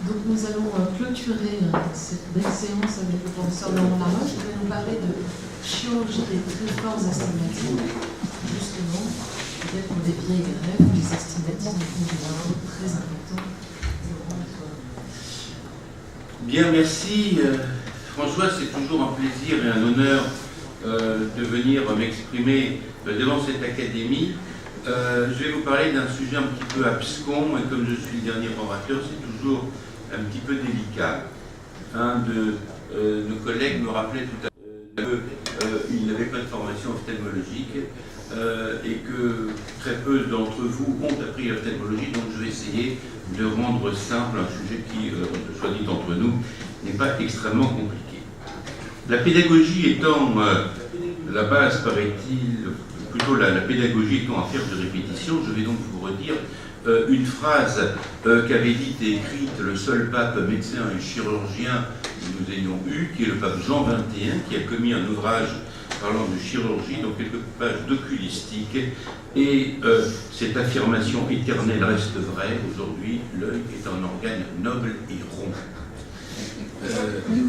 Donc nous allons clôturer cette belle séance avec le professeur Laurent Laroche qui va nous parler de chirurgie des très forts astigmatismes, justement, peut-être pour des vieilles grèves, les astigmatismes sont très importants. Bien, merci. François, c'est toujours un plaisir et un honneur de venir m'exprimer devant cette académie. Je vais vous parler d'un sujet un petit peu abscon, et comme je suis le dernier orateur, c'est toujours un petit peu délicat. Un de nos collègues me rappelait tout à l'heure qu'il n'avait pas de formation ophtalmologique et que très peu d'entre vous ont appris l'ophtalmologie, donc je vais essayer de rendre simple un sujet qui, soit dit entre nous, n'est pas extrêmement compliqué. La pédagogie étant la base, paraît-il, plutôt la pédagogie étant affaire de répétition, je vais donc vous redire une phrase qu'avait dite et écrite le seul pape médecin et chirurgien que nous ayons eu, qui est le pape Jean XXI, qui a commis un ouvrage parlant de chirurgie, donc quelques pages d'oculistique, et cette affirmation éternelle reste vraie. Aujourd'hui, l'œil est un organe noble et rond.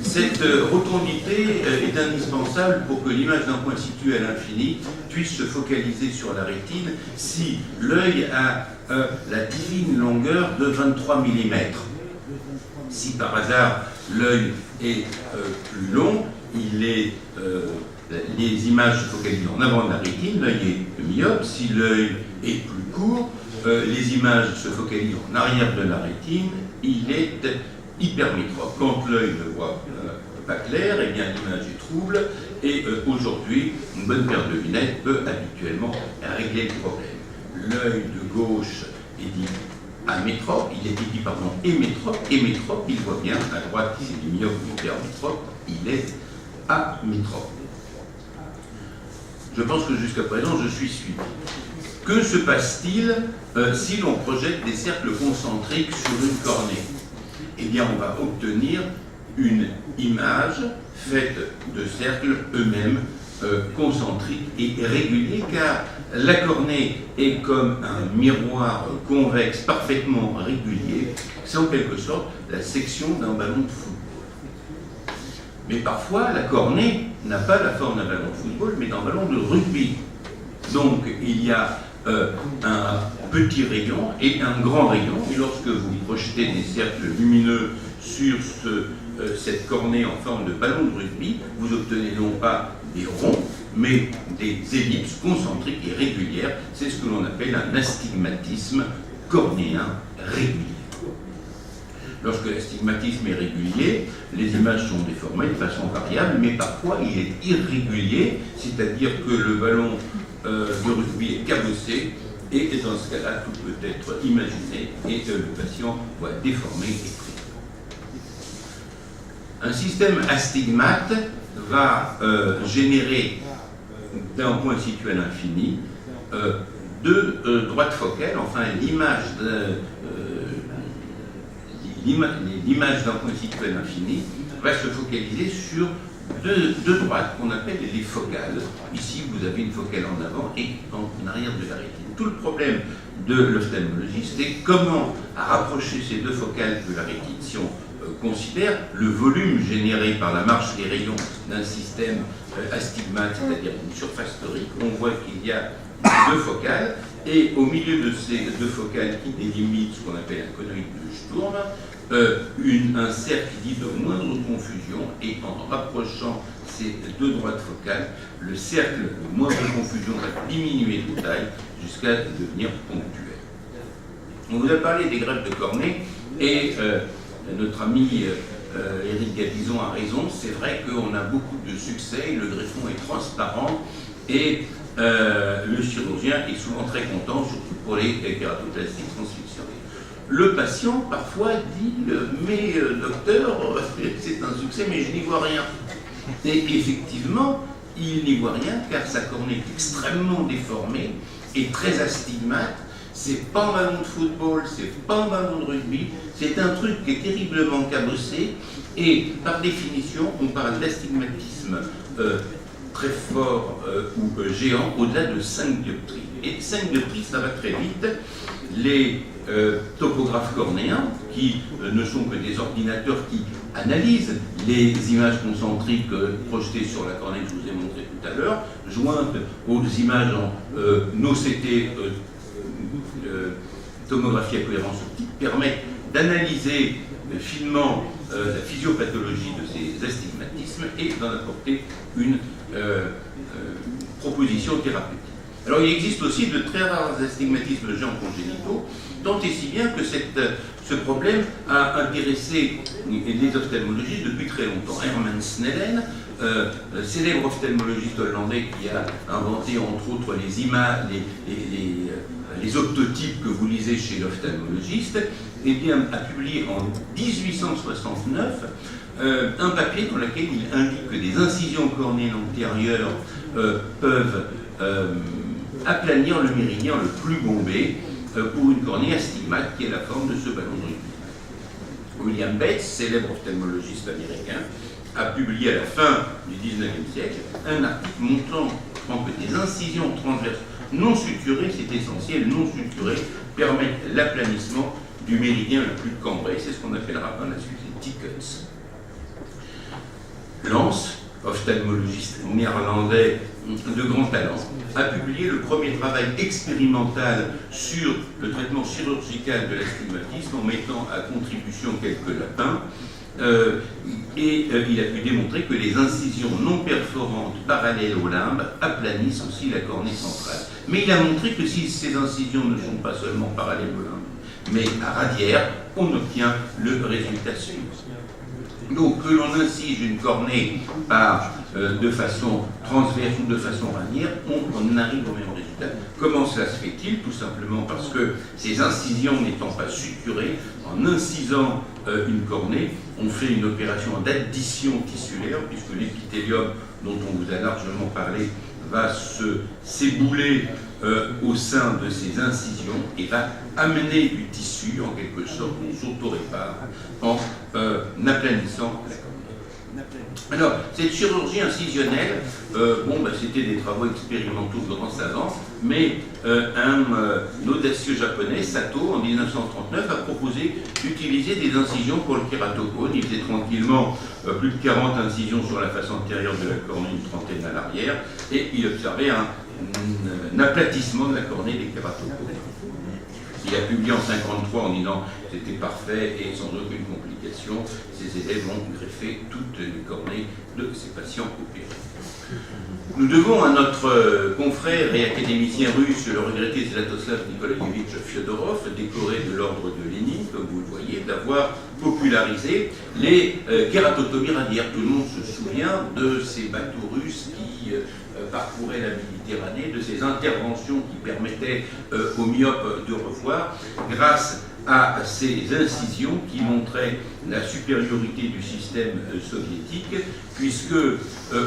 Cette rotondité est indispensable pour que l'image d'un point situé à l'infini puisse se focaliser sur la rétine si l'œil a la divine longueur de 23 mm. Si par hasard l'œil est plus long, les images se focalisent en avant de la rétine, l'œil est myope. Si l'œil est plus court, les images se focalisent en arrière de la rétine, il est hypermétrope. Quand l'œil ne voit pas clair, eh bien l'image est trouble, et aujourd'hui, une bonne paire de lunettes peut habituellement régler le problème. L'œil de gauche est dit amétrope, il est dit, pardon, émétrope, il voit bien, à droite c'est du myope ou hypermétrope, il est amétrope. Je pense que jusqu'à présent je suis suivi. Que se passe-t-il si l'on projette des cercles concentriques sur une cornée? Eh bien, on va obtenir une image faite de cercles eux-mêmes concentriques et réguliers, car la cornée est comme un miroir convexe parfaitement régulier. C'est en quelque sorte la section d'un ballon de football. Mais parfois, la cornée n'a pas la forme d'un ballon de football, mais d'un ballon de rugby. Donc, il y a un petit rayon et un grand rayon, et lorsque vous projetez des cercles lumineux sur cette cornée en forme de ballon de rugby, vous obtenez non pas des ronds, mais des ellipses concentriques et régulières. C'est ce que l'on appelle un astigmatisme cornéen régulier. Lorsque l'astigmatisme est régulier, les images sont déformées de façon variable, mais parfois il est irrégulier, c'est-à-dire que le ballon de rugby est cabossé, et dans ce cas-là, tout peut être imaginé, et le patient voit déformer et pris. Un système astigmate va générer, d'un point situé à l'infini, deux droites focales, enfin l'image d'un point situé à l'infini va se focaliser sur deux droites qu'on appelle les focales. Ici, vous avez une focale en avant et en arrière de la rétine. Tout le problème de l'ophtalmologie, c'est comment rapprocher ces deux focales de la rétine. Si on considère le volume généré par la marche des rayons d'un système astigmate, c'est-à-dire une surface torique, on voit qu'il y a deux focales, et au milieu de ces deux focales qui délimitent ce qu'on appelle un conoïde de Sturm, un cercle dit de moindre confusion, et en rapprochant ces deux droites focales, le cercle de moindre confusion va diminuer de taille jusqu'à devenir ponctuel. On vous a parlé des greffes de cornée, et notre ami Éric Gabizon a raison. C'est vrai qu'on a beaucoup de succès, le greffon est transparent, et le chirurgien est souvent très content, surtout pour les kératoplasties transfictionnelles. Le patient, parfois, dit « Mais docteur, c'est un succès, mais je n'y vois rien. » Et effectivement, il n'y voit rien, car sa cornée est extrêmement déformée et très astigmate. C'est pas un ballon de football, c'est pas un ballon de rugby, c'est un truc qui est terriblement cabossé, et par définition, on parle d'astigmatisme très fort ou géant au-delà de 5 dioptries. Et 5 dioptries, ça va très vite. Les topographes cornéens, qui ne sont que des ordinateurs qui analysent les images concentriques projetées sur la cornée que je vous ai montré tout à l'heure, jointes aux images en OCT, tomographie à cohérence optique, permettent d'analyser finement la physiopathologie de ces astigmatismes et d'en apporter une proposition thérapeutique. Alors il existe aussi de très rares astigmatismes géants congénitaux, tant et si bien que ce problème a intéressé les ophtalmologistes depuis très longtemps. Herman Snellen, célèbre ophtalmologiste hollandais qui a inventé entre autres les images, les optotypes que vous lisez chez l'ophtalmologiste, eh bien, a publié en 1869 un papier dans lequel il indique que des incisions cornéennes antérieures peuvent aplanir le méridien le plus bombé pour une cornée astigmate qui est la forme de ce ballon de rugby. William Bates, célèbre ophtalmologiste américain, a publié à la fin du XIXe siècle un article montrant que des incisions transverses non suturées, c'est essentiel, non suturées, permettent l'aplanissement du méridien le plus cambré. C'est ce qu'on appellera par la suite les tickets. Lance, ophtalmologiste néerlandais de grand talent, a publié le premier travail expérimental sur le traitement chirurgical de l'astigmatisme en mettant à contribution quelques lapins. Il a pu démontrer que les incisions non perforantes parallèles au limbe aplanissent aussi la cornée centrale. Mais il a montré que si ces incisions ne sont pas seulement parallèles au limbe, mais à radiaire, on obtient le résultat suivant. Donc, que l'on incise une cornée de façon transverse ou de façon radiaire, on arrive au même résultat. Comment cela se fait-il? Tout simplement parce que ces incisions n'étant pas suturées, en incisant une cornée, on fait une opération d'addition tissulaire, puisque l'épithélium dont on vous a largement parlé va s'ébouler au sein de ces incisions et va amener du tissu, en quelque sorte, on s'auto-répare en aplanissant la cornée. Alors, cette chirurgie incisionnelle, c'était des travaux expérimentaux de grands savants, mais un audacieux japonais, Sato, en 1939, a proposé d'utiliser des incisions pour le kératocone. Il faisait tranquillement plus de 40 incisions sur la face antérieure de la cornée, une trentaine à l'arrière, et il observait un aplatissement de la cornée des kératocones. Il a publié en 1953 en disant que c'était parfait et sans aucune complication. Ses élèves ont greffé toutes les cornées de ces patients opérés. Nous devons à notre confrère et académicien russe, le regretté Sviatoslav Nikolaevitch Fyodorov, décoré de l'ordre de Lénine, comme vous le voyez, d'avoir popularisé les kératotomies radiaires. Tout le monde se souvient de ces bateaux russes qui parcouraient la Méditerranée, de ces interventions qui permettaient aux myopes de revoir, grâce à ces incisions qui montraient la supériorité du système soviétique, puisque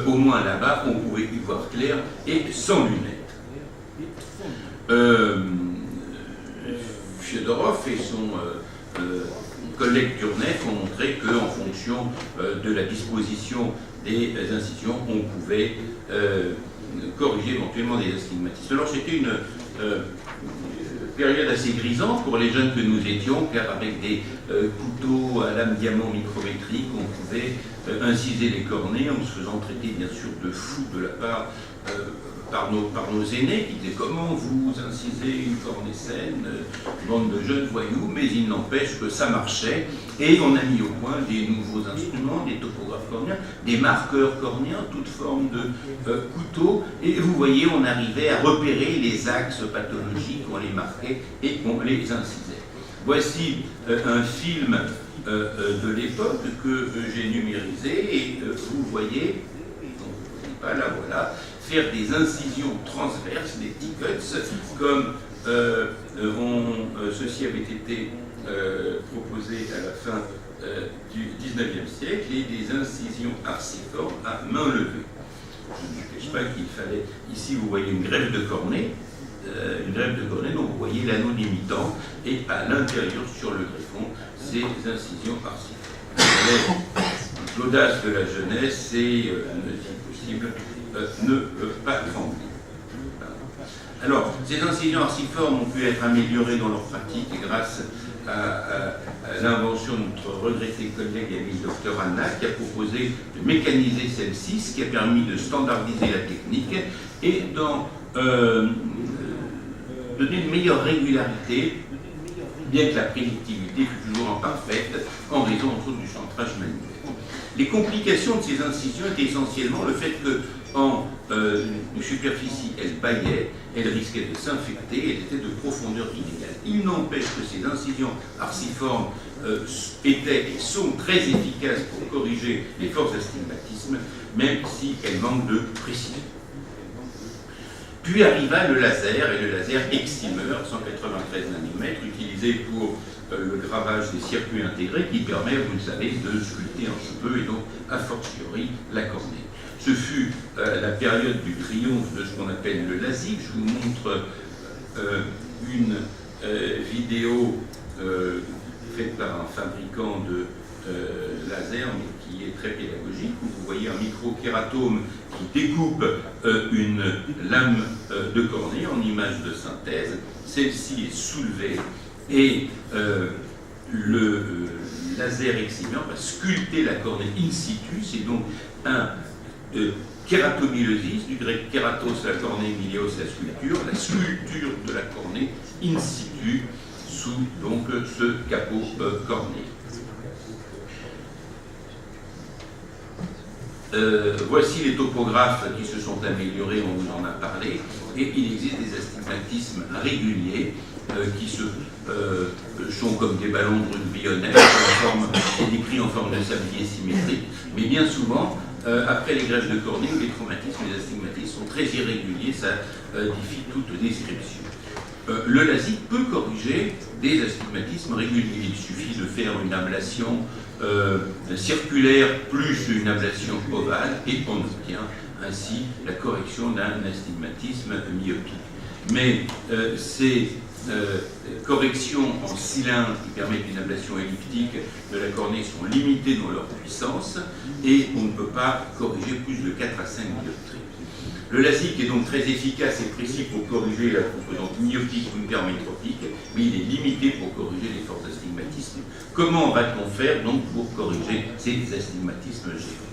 au moins là-bas on pouvait y voir clair et sans lunettes. Fyodorov et son collègue Turnev ont montré qu'en fonction de la disposition des incisions, on pouvait corriger éventuellement des astigmatismes. Alors c'était une période assez grisante pour les jeunes que nous étions, car avec des couteaux à lame diamant micrométrique, on pouvait inciser les cornées en se faisant traiter bien sûr de fou de la part par nos aînés qui disaient comment vous incisez une cornée saine, bande de jeunes voyous, mais il n'empêche que ça marchait et on a mis au point des nouveaux instruments, des topographes cornéens, des marqueurs cornéens, toute forme de couteaux, et vous voyez, on arrivait à repérer les axes pathologiques, on les marquait et on les incisait. Voici un film de l'époque que j'ai numérisé et vous voyez, là voilà, faire des incisions transverses, des tickets, comme ceci avait été proposé à la fin du XIXe siècle, et des incisions arciformes à main levée. Je ne vous cache pas qu'il fallait, ici vous voyez une greffe de cornée, donc vous voyez l'anneau limitant, et à l'intérieur sur le greffon, ces incisions arciformes. L'audace de la jeunesse et, si possible, ne pas trembler. Alors, ces incisions arciformes ont pu être améliorées dans leur pratique grâce à l'invention de notre regretté collègue et ami Dr Anna, qui a proposé de mécaniser celle-ci, ce qui a permis de standardiser la technique et d'en donner une meilleure régularité, bien que la prédictivité fut toujours imparfaite en raison entre autres du centrage manuel. Les complications de ces incisions étaient essentiellement le fait que en une superficie, elle bâillait, elle risquait de s'infecter, elle était de profondeur inégale. Il n'empêche que ces incisions arciformes étaient et sont très efficaces pour corriger les forces d'astigmatisme, même si elles manquent de précision. Puis arriva le laser, et le laser excimer, 193 nanomètres, utilisé pour le gravage des circuits intégrés, qui permet, vous le savez, de sculpter un cheveu et donc, a fortiori, la cornée. Ce fut la période du triomphe de ce qu'on appelle le LASIK. Je vous montre une vidéo faite par un fabricant de laser, mais qui est très pédagogique, où vous voyez un microkératome qui découpe une lame de cornée en image de synthèse. Celle-ci est soulevée et le laser excimer va sculpter la cornée in situ. C'est donc un kératomylosis, du grec kératos, la cornée, mylios, la sculpture de la cornée in situ sous donc ce capot cornéen. Voici les topographes qui se sont améliorés, on vous en a parlé, et il existe des astigmatismes réguliers qui sont comme des ballons de rugby et décrits en forme de sablier symétrique, mais bien souvent, après les greffes de cornée ou les traumatismes, les astigmatismes sont très irréguliers, ça défie toute description. Le LASIK peut corriger des astigmatismes réguliers. Il suffit de faire une ablation circulaire plus une ablation ovale et on obtient ainsi la correction d'un astigmatisme myopique. Mais ces corrections en cylindre qui permettent une ablation elliptique de la cornée sont limitées dans leur puissance et on ne peut pas corriger plus de 4 à 5 dioptries. Le LASIK est donc très efficace et précis pour corriger la composante myopique ou hypermétropique, mais il est limité pour corriger les forces d'astigmatisme. Comment va-t-on faire donc pour corriger ces astigmatismes gérés?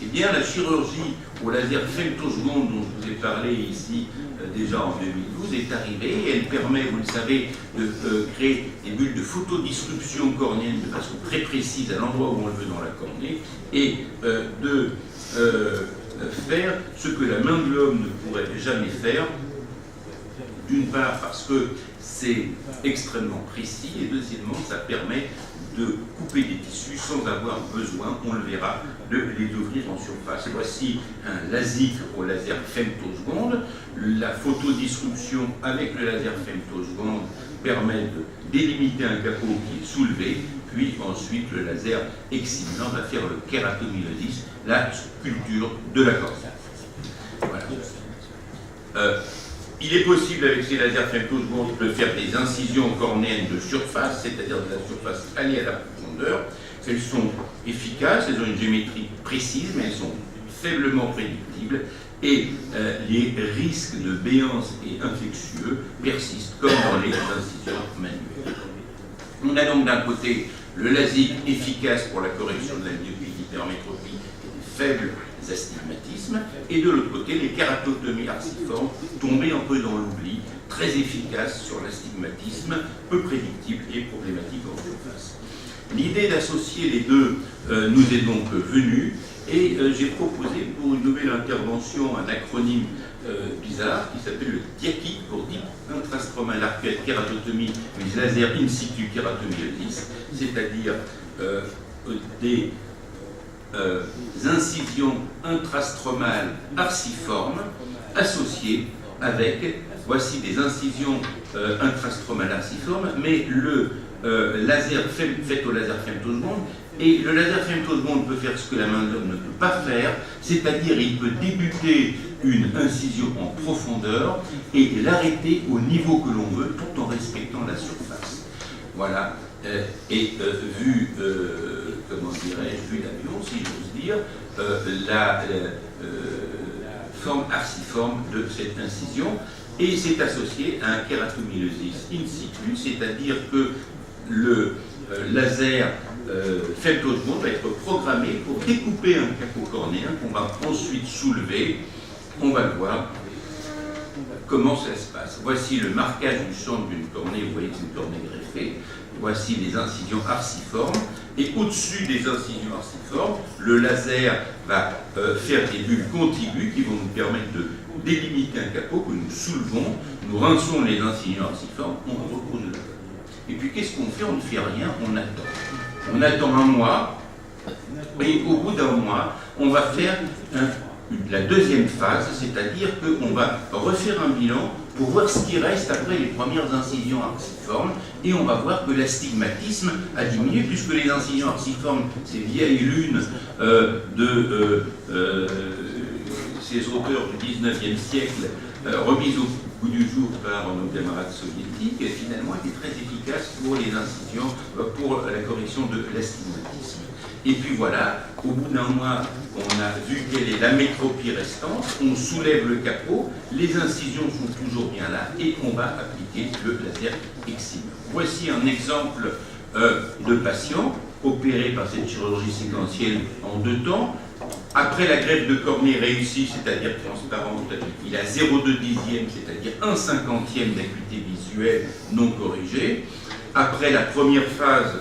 Eh bien, la chirurgie au laser femtoseconde dont je vous ai parlé ici déjà en 2012 est arrivée et elle permet, vous le savez, de créer des bulles de photodisruption cornéenne de façon très précise à l'endroit où on le veut dans la cornée et de faire ce que la main de l'homme ne pourrait jamais faire, d'une part parce que c'est extrêmement précis et deuxièmement ça permet de couper des tissus sans avoir besoin, on le verra, de les ouvrir en surface. Voici un LASIK au laser femtoseconde. La photodisruption avec le laser femtoseconde permet de délimiter un capot qui est soulevé, puis ensuite le laser excimer va faire le kératomylosis, la sculpture de la cornée. Voilà. Il est possible avec ces lasers femtoseconde de faire des incisions cornéennes de surface, c'est-à-dire de la surface alliée à la profondeur. Elles sont efficaces, elles ont une géométrie précise, mais elles sont faiblement prédictibles et les risques de béance et infectieux persistent comme dans les incisions manuelles. On a donc d'un côté le LASIK efficace pour la correction de la myopie, l'hypermétropie et des faibles astigmatismes, et de l'autre côté les kératotomies arciformes tombées un peu dans l'oubli, très efficaces sur l'astigmatisme, peu prédictible et problématique en surface. L'idée d'associer les deux nous est donc venue et j'ai proposé pour une nouvelle intervention un acronyme bizarre qui s'appelle le DIAKI pour Deep Intrastromal Arcuate Keratotomie with Laser In Situ Keratomylosis, c'est-à-dire des incisions intrastromales arciformes associées avec, voici des incisions intrastromales arciformes, mais le laser fait au laser femtoseconde, et le laser femtoseconde peut faire ce que la main de l'homme ne peut pas faire, c'est-à-dire il peut débuter une incision en profondeur et l'arrêter au niveau que l'on veut tout en respectant la surface. Voilà. Vu, comment dirais-je, vu l'avion, si j'ose dire, la forme arciforme de cette incision. et c'est associé à un kératomylosis in situ, c'est-à-dire que le laser femtosebond va être programmé pour découper un capot cornéen qu'on va ensuite soulever. On va voir comment ça se passe. Voici le marquage du centre d'une cornée, vous voyez que c'est une cornée greffée. Voici les incisions arciformes, et au-dessus des incisions arciformes, le laser va faire des bulles contiguës qui vont nous permettre de délimiter un capot que nous soulevons, nous rinçons les incisions arciformes, on repose le. Et puis qu'est-ce qu'on fait? On ne fait rien, on attend. On attend un mois, et au bout d'un mois, on va faire la deuxième phase, c'est-à-dire qu'on va refaire un bilan pour voir ce qui reste après les premières incisions arciformes, et on va voir que l'astigmatisme a diminué, puisque les incisions arciformes, ces vieilles lunes de ces auteurs du 19e siècle, remises au goût du jour par nos camarades soviétiques, et finalement étaient très efficaces pour les incisions, pour la correction de l'astigmatisme. Et puis voilà, au bout d'un mois, on a vu quelle est la métropie restante, on soulève le capot, les incisions sont toujours bien là, et on va appliquer le laser excimer. Voici un exemple de patient opéré par cette chirurgie séquentielle en 2 temps. Après la greffe de cornée réussie, c'est-à-dire transparente, il a 0,2 dixième, c'est-à-dire 1/50e d'acuité visuelle non corrigée. Après la première phase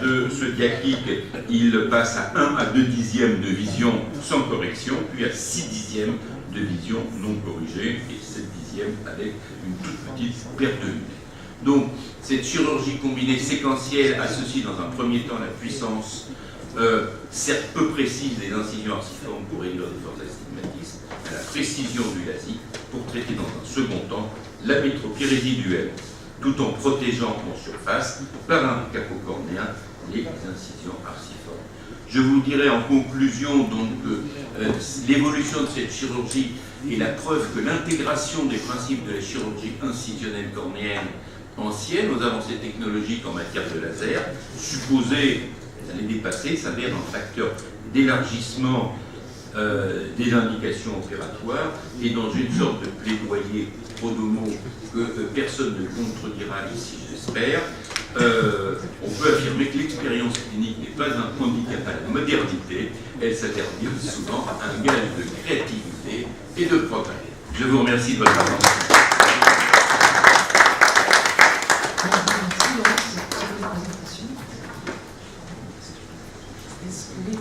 de ce diacrique, il passe à 1 à 2 dixièmes de vision sans correction, puis à 6 dixièmes de vision non corrigée, et 7 dixièmes avec une toute petite perte de lumière. Donc, cette chirurgie combinée séquentielle associe dans un premier temps la puissance, certes peu précise, des incisions arciformes pour réduire les forces d'astigmatisme, à la précision du LASIK pour traiter dans un second temps la métropie résiduelle, tout en protégeant en surface par un capot cornéen les incisions arciformes. Je vous dirai en conclusion donc l'évolution de cette chirurgie est la preuve que l'intégration des principes de la chirurgie incisionnelle cornéenne ancienne aux avancées technologiques en matière de laser, supposées les dépasser, s'avère un facteur d'élargissement des indications opératoires, et dans une sorte de plaidoyer pro-domo que personne ne contredira ici, j'espère, on peut affirmer que l'expérience clinique n'est pas un handicap à la modernité, elle s'avère bien souvent un gage de créativité et de progrès. Je vous remercie de votre attention.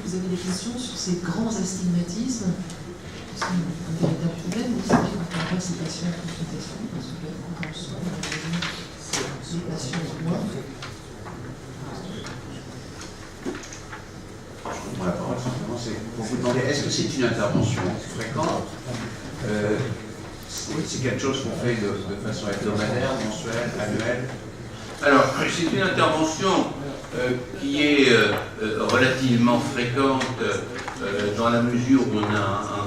Vous avez des questions sur ces grands astigmatismes? C'est un véritable problème. Vous savez, quand on voit ces patients en consultation, parce que quand on soit les patients au moins. Je reprends la parole simplement, c'est pour vous demander, est-ce que c'est une intervention fréquente? C'est quelque chose qu'on fait de façon hebdomadaire, mensuelle, annuelle? Alors, c'est une intervention qui est relativement fréquente dans la mesure où on a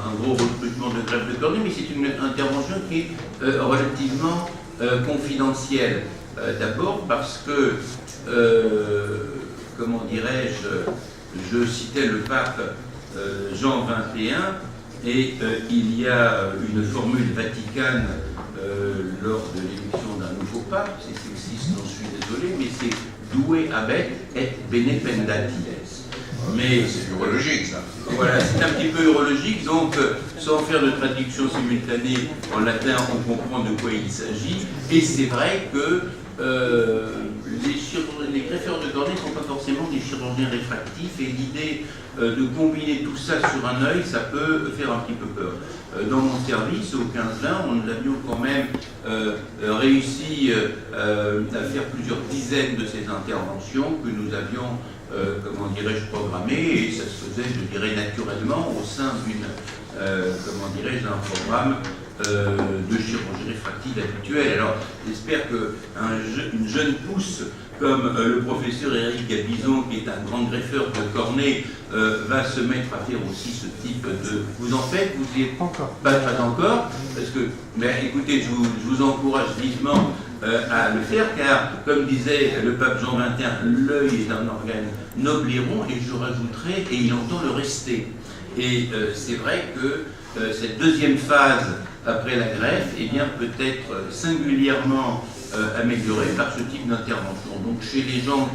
un gros recrutement de greffe de cornée, mais c'est une intervention qui est relativement confidentielle. D'abord parce que, comment dirais-je, je citais le pape Jean XXI, et il y a une formule vaticane lors de l'élection d'un nouveau pape, c'est sexiste, j'en suis désolé, mais c'est doué abet et bene pendaties. Mais c'est urologique, ça. Voilà, c'est un petit peu urologique, donc sans faire de traduction simultanée en latin, on comprend de quoi il s'agit. Et c'est vrai que les greffeurs de cornée ne sont pas forcément des chirurgiens réfractifs, et l'idée de combiner tout ça sur un œil, ça peut faire un petit peu peur. Dans mon service, au 15-20, nous avions quand même réussi à faire plusieurs dizaines de ces interventions que nous avions, comment dirais-je, programmées, et ça se faisait, je dirais, naturellement au sein d'une, comment dirais-je, d'un programme de chirurgie réfractive habituelle. Alors, j'espère qu'une jeune pousse comme le professeur Éric Gabizon, qui est un grand greffeur de cornée, va se mettre à faire aussi ce type de... Vous en faites? Vous n'y êtes pas encore? Pas encore, parce que, mais écoutez, je vous encourage vivement à le faire, car, comme disait le pape Jean XXI, l'œil est un organe noble et rond, et je rajouterai, et il entend le rester. Et c'est vrai que cette deuxième phase après la greffe, eh bien, peut être singulièrement amélioré par ce type d'intervention. Donc chez les gens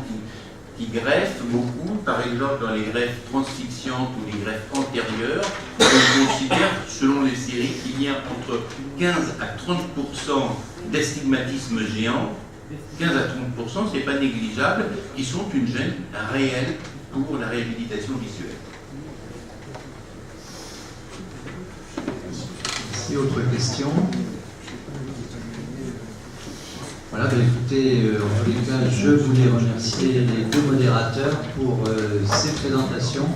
qui greffent beaucoup, par exemple dans les greffes transfixiantes ou les greffes antérieures, on considère, selon les séries, qu'il y a entre 15 à 30% d'astigmatisme géant. 15 à 30%, c'est pas négligeable, qui sont une gêne réelle pour la réhabilitation visuelle. Et autre question? Voilà, ben écoutez, en tous les cas, je voulais remercier les deux modérateurs pour ces présentations,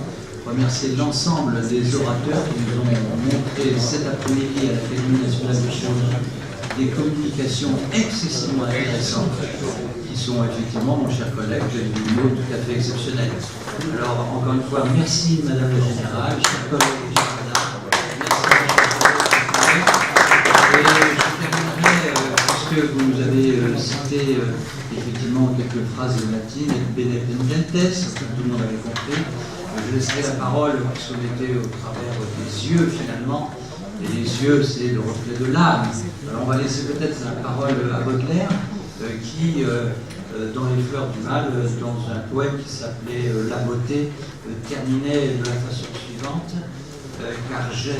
remercier l'ensemble des orateurs qui nous ont montré cet après-midi à l'Académie nationale de chirurgie des communications excessivement intéressantes, qui sont effectivement, mon cher collègue, des mots tout à fait exceptionnels. Alors, encore une fois, merci Madame la Générale, chers collègues et chers madame, merci. Et je terminerai, puisque vous nous avez cité effectivement quelques phrases latines, et bene pendentes, tout le monde avait compris. Je laisserai la parole, puisqu'on était au travers des yeux finalement. Et les yeux, c'est le reflet de l'âme. Alors on va laisser peut-être la parole à Baudelaire, qui, dans Les Fleurs du Mal, dans un poème qui s'appelait La beauté, terminait de la façon suivante, car j'ai,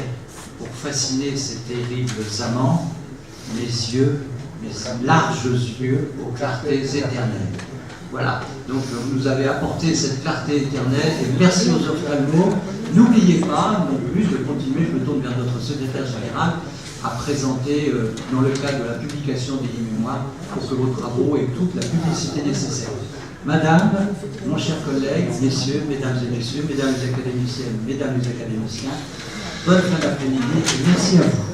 pour fasciner ces terribles amants, mes yeux, mes larges yeux aux clartés éternelles. Voilà, donc vous nous avez apporté cette clarté éternelle et merci aux ophtalmos. N'oubliez pas non plus de continuer, je me tourne vers notre secrétaire général, à présenter dans le cadre de la publication des mémoires pour que vos travaux aient toute la publicité nécessaire. Madame, mon cher collègue, messieurs, mesdames et messieurs, mesdames les académiciennes, mesdames les académiciens, bonne fin d'après-midi et merci à vous.